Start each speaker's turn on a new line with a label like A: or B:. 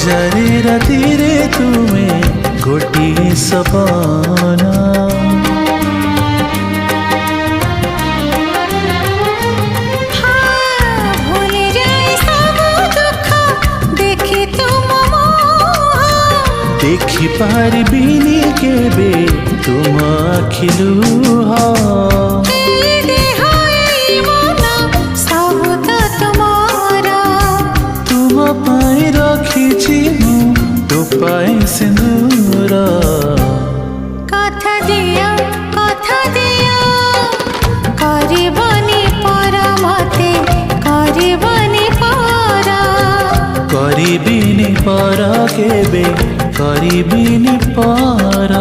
A: हजारे राति रे तुमे गोटिए सपना देखि पारिबिनी केबे तुम आखिलुह तुम पाई रखिछि मु तो पाई सिंदूर
B: कथा दिया करबनी पर मते करबनी पर
A: करिबिनी पर केबे करिबिनी पर।